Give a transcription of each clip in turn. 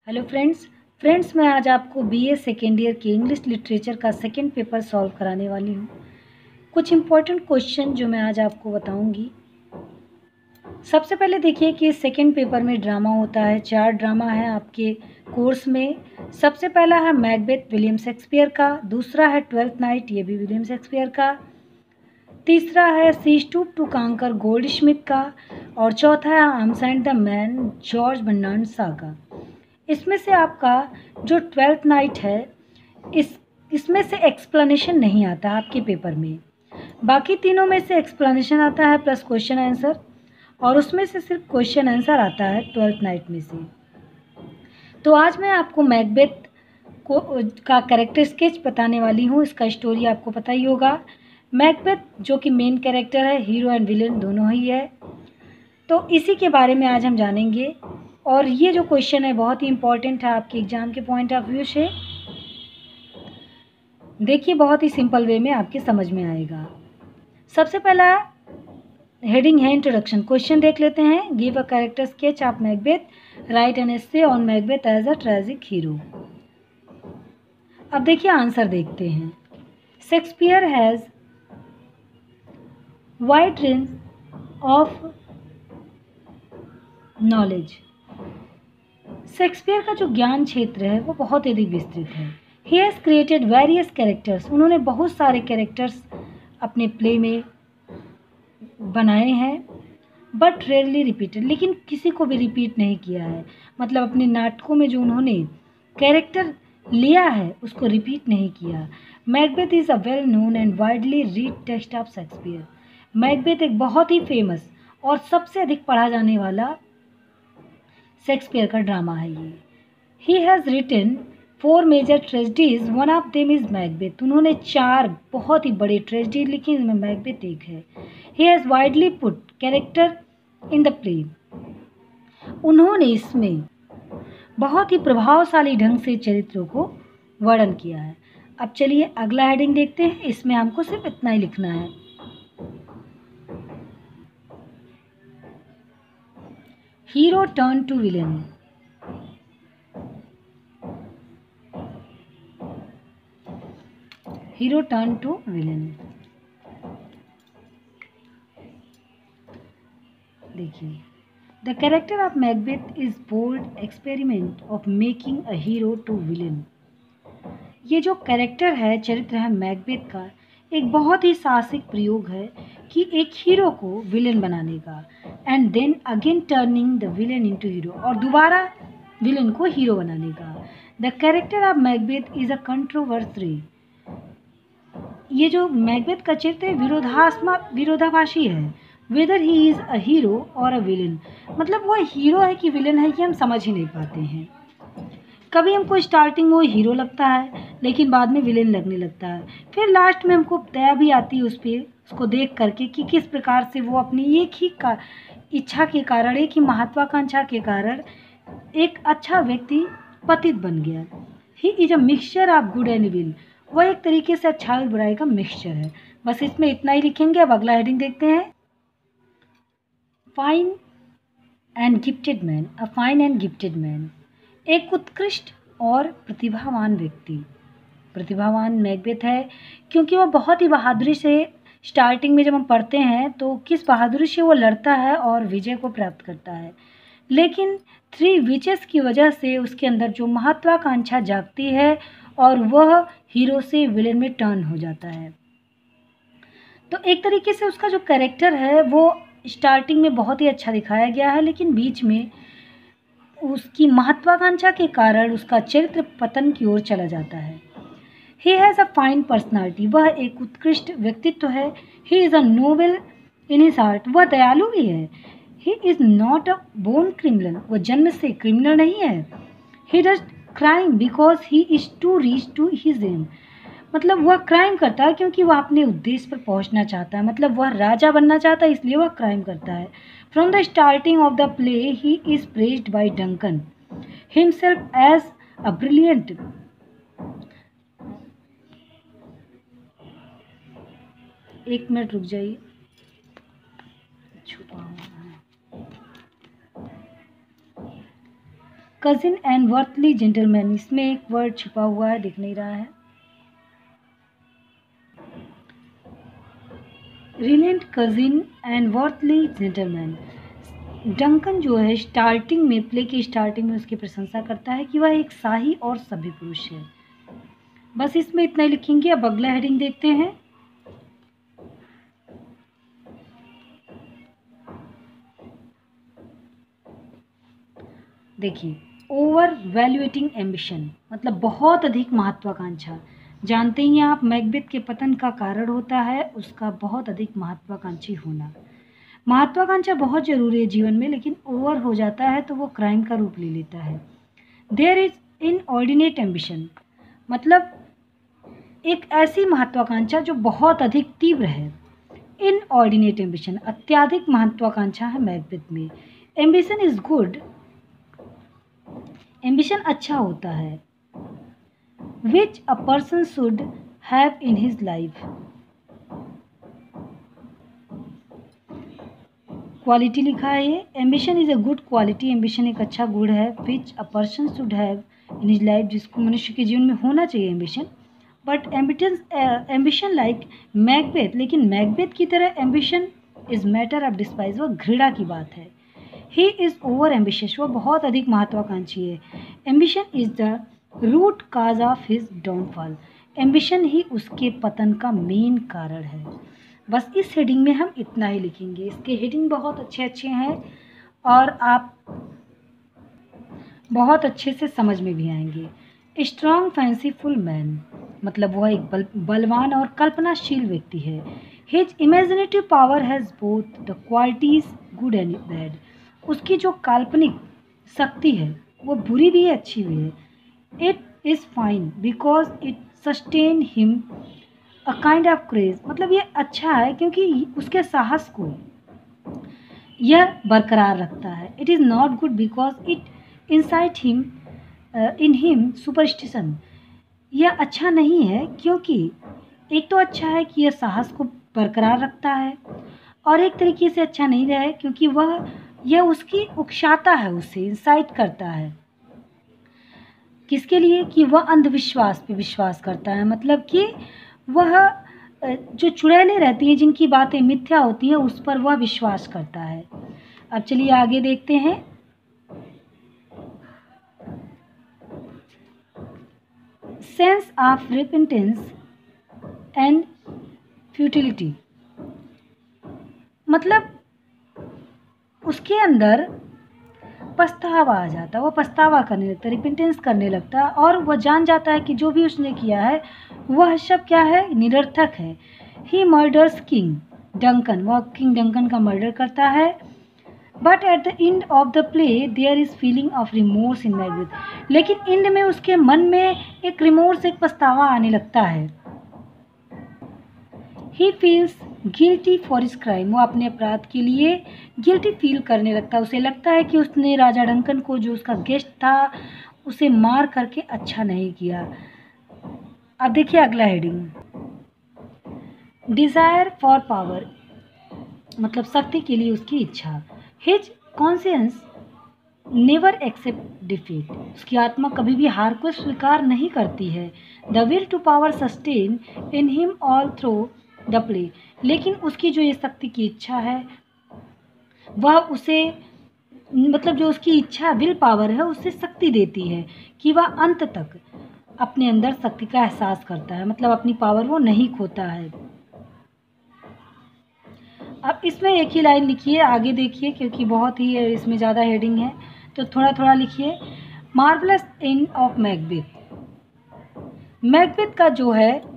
Hello friends मैं आज आपको बीए सेकेंड ईयर की इंग्लिश लिटरेचर का सेकंड पेपर सॉल्व कराने वाली हूँ। कुछ इम्पोर्टेंट क्वेश्चन जो मैं आज आपको बताऊँगी। सबसे पहले देखिए कि सेकंड पेपर में ड्रामा होता है। 4 ड्रामा है आपके कोर्स में। सबसे पहला है मैकबेथ विलियम शेक्सपियर का, दूसरा है ट्वेल्थ नाइट, ये भी विलियम शेक्सपियर का, तीसरा है She Stoops to Conquer Goldsmith का, और चौथा है Arms and the Man George Bernard Shaw का। इसमें से आपका जो ट्वेल्थ नाइट है इसमें से एक्सप्लेनेशन नहीं आता आपके पेपर में। बाकी तीनों में से एक्सप्लेनेशन आता है प्लस क्वेश्चन आंसर, और उसमें से सिर्फ क्वेश्चन आंसर आता है ट्वेल्थ नाइट में से। तो आज मैं आपको मैकबेथ को का कैरेक्टर स्केच बताने वाली हूँ। इसका स्टोरी आपको पता ही होगा। मैकबेथ जो कि मेन कैरेक्टर है, हीरो एंड विलेन दोनों ही है, तो इसी के बारे में आज हम जानेंगे। और ये जो क्वेश्चन है बहुत ही इंपॉर्टेंट है आपके एग्जाम के पॉइंट ऑफ व्यू से। देखिए बहुत ही सिंपल वे में आपके समझ में आएगा। सबसे पहला हेडिंग है इंट्रोडक्शन। क्वेश्चन देख लेते हैं। Give a character sketch of Macbeth, write an essay on Macbeth as a tragic hero. अब देखिए आंसर देखते हैं। Shakespeare has wide range of knowledge. Shakespeare का जो ज्ञान क्षेत्र है वो बहुत अधिक विस्तृत है। He has created various characters, उन्होंने बहुत सारे कैरेक्टर्स अपने प्ले में बनाए हैं, बट रेयरली रिपीटेड, लेकिन किसी को भी रिपीट नहीं किया है। मतलब अपने नाटकों में जो उन्होंने कैरेक्टर लिया है उसको रिपीट नहीं किया। Macbeth is a well known and widely read text of Shakespeare. Macbeth एक बहुत ही फेमस और सबसे अधिक पढ़ा जाने वाला शेक्सपियर का ड्रामा है ये। He has written 4 major tragedies, one of them is Macbeth. उन्होंने 4 बहुत ही बड़ी ट्रेजेडी लिखी, इनमें मैकबेथ एक है। He has widely put character in the play. उन्होंने इसमें बहुत ही प्रभावशाली ढंग से चरित्रों को वर्णन किया है। अब चलिए अगला हेडिंग देखते हैं। इसमें हमको सिर्फ इतना ही लिखना है। Hero turn to villain. Hero turn to villain. देखिए, the character of Macbeth is bold experiment of making a hero to villain. ये जो कैरेक्टर है, चरित्र है मैकबेथ का, एक बहुत ही साहसिक प्रयोग है कि एक हीरो को विलेन बनाने का, and then again turning the villain into hero, और दोबारा विलेन को हीरो बनाने का। The character of Macbeth is a controversy. ये जो मैकबेथ का चरित्र है विरोधाभासी है। Whether he is a hero और अ विलेन, मतलब वो हीरो है कि विलेन है कि हम समझ ही नहीं पाते हैं। कभी हमको स्टार्टिंग में वो हीरो लगता है लेकिन बाद में विलेन लगने लगता है। फिर लास्ट में हमको दया भी आती है उस पर, उसको देख करके कि किस प्रकार से वो अपनी एक ही इच्छा के कारण, एक ही महत्वाकांक्षा के कारण एक अच्छा व्यक्ति पतित बन गया। ही is a mixture of good and evil. वह एक तरीके से अच्छा और बुराई का मिक्सचर है। बस इसमें इतना ही लिखेंगे। अब अगला हेडिंग देखते हैं। Fine and gifted man. A fine and gifted man, एक उत्कृष्ट और प्रतिभावान व्यक्ति। प्रतिभावान मैकबेथ है क्योंकि वह बहुत ही बहादुरी से, स्टार्टिंग में जब हम पढ़ते हैं तो किस बहादुरी से वो लड़ता है और विजय को प्राप्त करता है। लेकिन 3 विचेस की वजह से उसके अंदर जो महत्वाकांक्षा जागती है और वह हीरो से विलेन में टर्न हो जाता है। तो एक तरीके से उसका जो कैरेक्टर है वो स्टार्टिंग में बहुत ही अच्छा दिखाया गया है, लेकिन बीच में उसकी महत्वाकांक्षा के कारण उसका चरित्र पतन की ओर चला जाता है। He has a fine personality, वह एक उत्कृष्ट व्यक्तित्व है। He is a noble in his heart, वह दयालु भी है। He is not a born criminal, वह जन्म से क्रिमिनल नहीं है। He does crime because he is to reach to his aim, मतलब वह क्राइम करता है क्योंकि वह अपने उद्देश्य पर पहुंचना चाहता है, मतलब वह राजा बनना चाहता है इसलिए वह क्राइम करता है। From the starting of the play he is praised by Duncan himself as a brilliant. एक मिनट रुक जाइए, छुपा हुआ है। कजिन एंड वर्थली जेंटलमैन, इसमें एक वर्ड छिपा हुआ है, दिख नहीं रहा है। Relent cousin and worthy gentleman. Duncan जो है स्टार्टिंग में, प्ले की स्टार्टिंग में उसकी प्रशंसा करता है कि वह एक शाही और सभ्य पुरुष है। बस इसमें इतना ही लिखेंगे। अब अगला हेडिंग देखते हैं। देखिए, ओवर वैल्यूएटिंग एम्बिशन, मतलब बहुत अधिक महत्वाकांक्षा। जानते ही हैं आप, मैकबेथ के पतन का कारण होता है उसका बहुत अधिक महत्वाकांक्षी होना। महत्वाकांक्षा बहुत जरूरी है जीवन में, लेकिन ओवर हो जाता है तो वो क्राइम का रूप ले लेता है। देयर इज इनऑर्डिनेट एम्बिशन, मतलब एक ऐसी महत्वाकांक्षा जो बहुत अधिक तीव्र है। इनऑर्डिनेट एम्बिशन, अत्याधिक महत्वाकांक्षा है मैकबेथ में। एम्बिशन इज गुड, एम्बिशन अच्छा होता है। Which a person should have in his life, quality लिखा है ये। Ambition is a good quality, ambition एक अच्छा गुण है। Which a person should have in his life, जिसको मनुष्य के जीवन में होना चाहिए ambition. But ambition like Macbeth, लेकिन मैकबेथ की तरह ambition is matter of despise, वो घृणा की बात है। ही इज ओवर एम्बिशियस, वो बहुत अधिक महत्वाकांक्षी है। Ambition is the root cause of his downfall, ambition ही उसके पतन का मेन कारण है। बस इस हेडिंग में हम इतना ही लिखेंगे। इसके हेडिंग बहुत अच्छे अच्छे हैं और आप बहुत अच्छे से समझ में भी आएंगे। स्ट्रॉन्ग फैंसीफुल मैन, मतलब वह एक बलवान और कल्पनाशील व्यक्ति है। His imaginative power has both the qualities good and bad, उसकी जो काल्पनिक शक्ति है वो बुरी भी है अच्छी भी है। It is fine because it sustain him a kind of craze, मतलब ये अच्छा है क्योंकि उसके साहस को यह बरकरार रखता है। It is not good because it insight him in him superstition, यह अच्छा नहीं है क्योंकि एक तो अच्छा है कि यह साहस को बरकरार रखता है, और एक तरीके से अच्छा नहीं है क्योंकि यह उसकी उकसाता है, उससे इंसाइट करता है। किसके लिए? कि वह अंधविश्वास पे विश्वास करता है, मतलब कि वह जो चुड़ैलें रहती हैं, जिनकी बातें मिथ्या होती हैं, उस पर वह विश्वास करता है। अब चलिए आगे देखते हैं। Sense of repentance and futility, मतलब उसके अंदर पछतावा आ जाता है, वो पछतावा करने लगता है, रिपेंटेंस करने लगता है, और वह जान जाता है कि जो भी उसने किया है वह सब क्या है, निरर्थक है। ही मर्डर्स किंग डंकन, वह किंग डंकन का मर्डर करता है। But at the end of the play there is feeling of remorse in Macbeth, लेकिन एंड में उसके मन में एक रिमोर्स, एक पछतावा आने लगता है। He feels guilty for his crime, वो अपने अपराध के लिए गिल्टी फील करने लगता है। उसे लगता है कि उसने राजा डंकन को, जो उसका गेस्ट था, उसे मार करके अच्छा नहीं किया। अब देखिए अगला हेडिंग, डिज़ायर फॉर पावर, मतलब शक्ति के लिए उसकी इच्छा। His conscience never accept defeat, उसकी आत्मा कभी भी हार को स्वीकार नहीं करती है। The will to power sustain in him all through the play, लेकिन उसकी जो ये शक्ति की इच्छा है वह उसे, मतलब जो उसकी इच्छा विल पावर है, उससे शक्ति देती है कि वह अंत तक अपने अंदर शक्ति का एहसास करता है, मतलब अपनी पावर वो नहीं खोता है। अब इसमें एक ही लाइन लिखिए, आगे देखिए क्योंकि बहुत ही इसमें ज़्यादा हेडिंग है, तो थोड़ा थोड़ा लिखिए। Marvellous end of Macbeth, Macbeth का जो है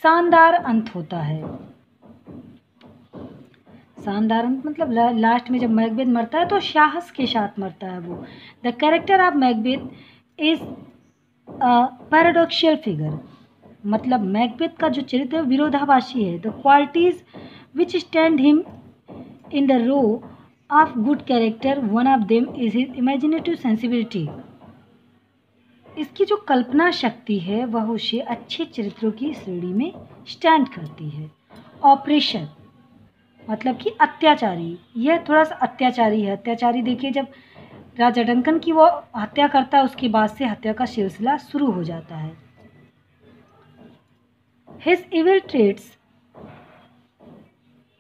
शानदार अंत होता है। शानदार अंत मतलब लास्ट में जब मैकबेथ मरता है तो साहस के साथ मरता है वो। The character of Macbeth is a paradoxical figure, मतलब मैकबेथ का जो चरित्र है विरोधाभासी है। The qualities which stand him in the row of good character, one of them is his imaginative sensibility, इसकी जो कल्पना शक्ति है वह उसे अच्छे चरित्रों की श्रेणी में स्टैंड करती है। ऑपरेशन मतलब कि अत्याचारी, यह थोड़ा सा अत्याचारी है। अत्याचारी देखिए, जब राजा डंकन की वो हत्या करता है, उसके बाद से हत्या का सिलसिला शुरू हो जाता है। His evil traits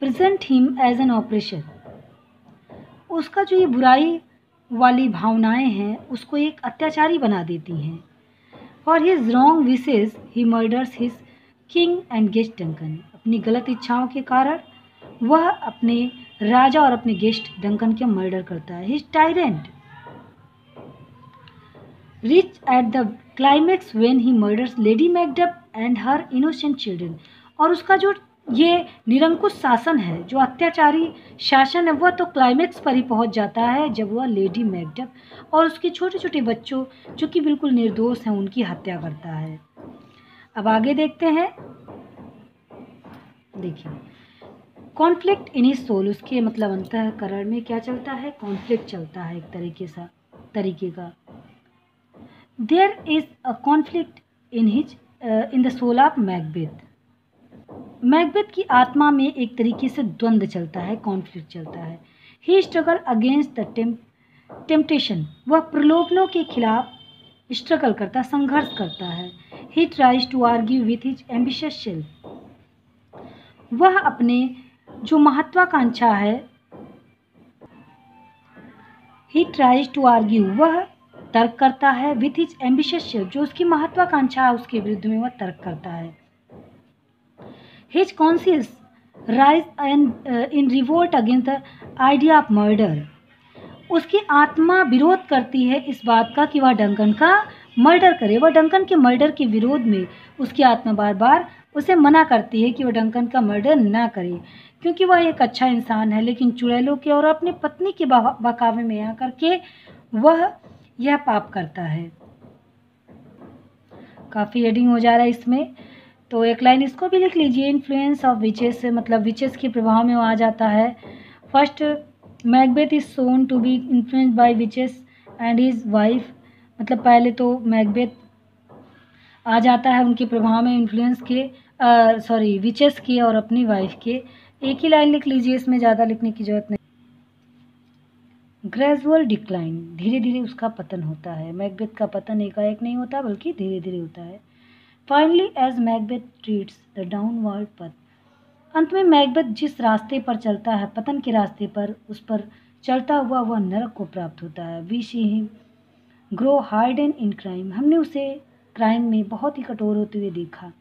present him as an oppression। उसका जो ये बुराई वाली भावनाएं हैं उसको एक अत्याचारी बना देती हैं। For his wrong wishes he murders his king and guest Duncan. अपनी गलत इच्छाओं के कारण वह अपने राजा और अपने गेस्ट डंकन के मर्डर करता है। His tyrant reach at the climax when he murders Lady Macduff and her innocent children। और उसका जो ये निरंकुश शासन है, जो अत्याचारी शासन है, वह तो क्लाइमेक्स पर ही पहुंच जाता है जब वह लेडी मैकडफ और उसके छोटे छोटे बच्चों जो कि बिल्कुल निर्दोष हैं उनकी हत्या करता है। अब आगे देखते हैं। देखिए, कॉन्फ्लिक्ट इन हिज सोल, उसके मतलब अंतःकरण में क्या चलता है? कॉन्फ्लिक्ट चलता है एक तरीके का। There is a conflict in the soul of Macbeth. Macbeth की आत्मा में एक तरीके से द्वंद्व चलता है, कॉन्फ्लिक्ट चलता है। He struggle against the temptation, वह प्रलोभनों के खिलाफ स्ट्रगल करता, संघर्ष करता है। He tries to argue with his ambitious self, वह अपने जो महत्वाकांक्षा है, ही ट्राइज टू आर्ग्यू, वह तर्क करता है, विथ हिज एम्बिशियस सेल्फ, जो उसकी महत्वाकांक्षा है उसके विरुद्ध में वह तर्क करता है। His conscious rise in revolt against the idea of murder, उसकी आत्मा विरोध करती है इस बात का कि वह डंकन का मर्डर करे। वह डंकन के मर्डर के विरोध में उसकी आत्मा बार बार उसे मना करती है कि वह डंकन का मर्डर ना करे, क्योंकि वह एक अच्छा इंसान है, लेकिन चुड़ैलों के और अपनी पत्नी के बहकावे में आकर के वह यह पाप करता है। काफ़ी हेडिंग हो जा रहा है इसमें, तो एक लाइन इसको भी लिख लीजिए। इन्फ्लुएंस ऑफ विचेस, मतलब विचेस के प्रभाव में वो आ जाता है। First, Macbeth is soon to be influenced by witches and his wife, मतलब पहले तो मैकबेथ आ जाता है उनके प्रभाव में, इन्फ्लुएंस के विचेस के और अपनी वाइफ के। एक ही लाइन लिख लीजिए, इसमें ज़्यादा लिखने की जरूरत नहीं। ग्रेजुअल डिक्लाइन, धीरे धीरे उसका पतन होता है। मैकबेथ का पतन एकाएक नहीं होता बल्कि धीरे धीरे होता है। Finally as Macbeth treads the downward path, अंत में मैकबेथ जिस रास्ते पर चलता है, पतन के रास्ते पर, उस पर चलता हुआ वह नरक को प्राप्त होता है। We see him grow harden in crime, हमने उसे क्राइम में बहुत ही कठोर होते हुए देखा।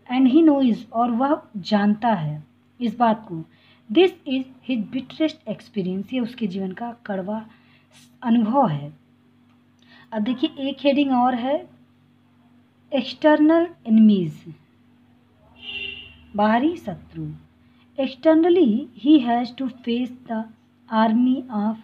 एंड ही नोइज, और वह जानता है इस बात को। दिस इज हिज बिटरेस्ट एक्सपीरियंस, ये उसके जीवन का कड़वा अनुभव है। अब देखिए एक हेडिंग और है, एक्सटर्नल एनिमीज, बाहरी शत्रु। Externally he has to face the army of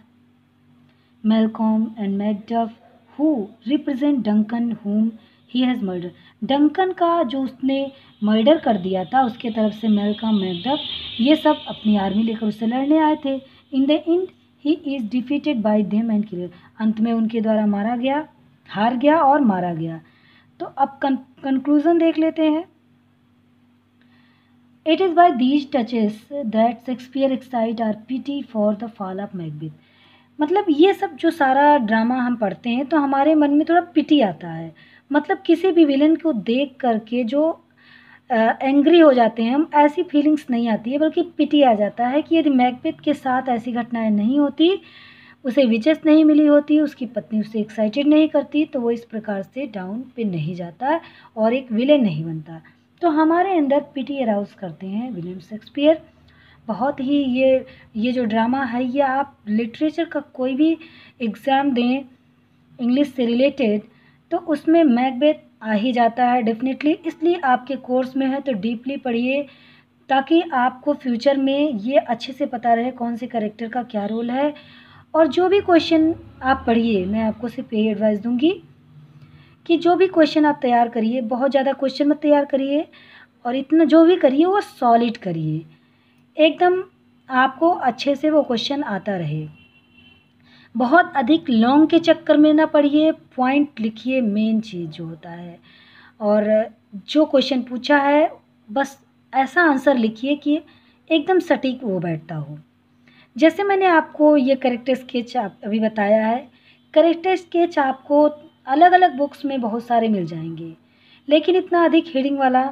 Malcolm and Macduff who represent Duncan whom he has murdered। Duncan का जो उसने मर्डर कर दिया था, उसके तरफ से मैलकॉम, मैकडफ, ये सब अपनी आर्मी लेकर उससे लड़ने आए थे। In the and he is defeated by them and killed, अंत में उनके द्वारा मारा गया, हार गया और मारा गया। तो अब कंक्लूजन देख लेते हैं। It is by these touches that Shakespeare excite our pity for the fall of Macbeth, मतलब ये सब जो सारा ड्रामा हम पढ़ते हैं तो हमारे मन में थोड़ा पिटी आता है, मतलब किसी भी विलन को देख करके जो एंग्री हो जाते हैं हम, ऐसी फीलिंग्स नहीं आती है, बल्कि पिटी आ जाता है कि यदि मैकबेथ के साथ ऐसी घटनाएं नहीं होती, उसे विचेस नहीं मिली होती, उसकी पत्नी उससे एक्साइटेड नहीं करती, तो वो इस प्रकार से डाउन पे नहीं जाता और एक विलेन नहीं बनता। तो हमारे अंदर पिटी अराउज करते हैं विलियम शेक्सपियर। बहुत ही ये जो ड्रामा है, ये आप लिटरेचर का कोई भी एग्ज़ाम दें इंग्लिश से रिलेटेड तो उसमें मैकबेथ आ ही जाता है डेफिनेटली, इसलिए आपके कोर्स में है तो डीपली पढ़िए, ताकि आपको फ्यूचर में ये अच्छे से पता रहे कौन से कैरेक्टर का क्या रोल है। और जो भी क्वेश्चन आप पढ़िए, मैं आपको सिर्फ यही एडवाइस दूंगी कि जो भी क्वेश्चन आप तैयार करिए, बहुत ज़्यादा क्वेश्चन मत तैयार करिए, और इतना जो भी करिए वो सॉलिड करिए, एकदम आपको अच्छे से वो क्वेश्चन आता रहे। बहुत अधिक लॉन्ग के चक्कर में ना पढ़िए, पॉइंट लिखिए, मेन चीज़ जो होता है, और जो क्वेश्चन पूछा है बस ऐसा आंसर लिखिए कि एकदम सटीक वो बैठता हो। जैसे मैंने आपको ये कैरेक्टर स्केच अभी बताया है, कैरेक्टर स्केच आपको अलग अलग बुक्स में बहुत सारे मिल जाएंगे, लेकिन इतना अधिक हेडिंग वाला,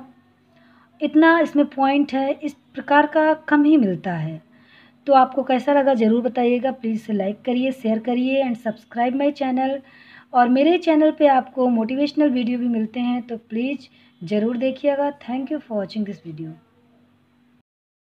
इतना इसमें पॉइंट है, इस प्रकार का कम ही मिलता है। तो आपको कैसा लगा ज़रूर बताइएगा। प्लीज़ इसे लाइक करिए, शेयर करिए एंड सब्सक्राइब माय चैनल। और मेरे चैनल पे आपको मोटिवेशनल वीडियो भी मिलते हैं, तो प्लीज़ ज़रूर देखिएगा। Thank you for watching this video.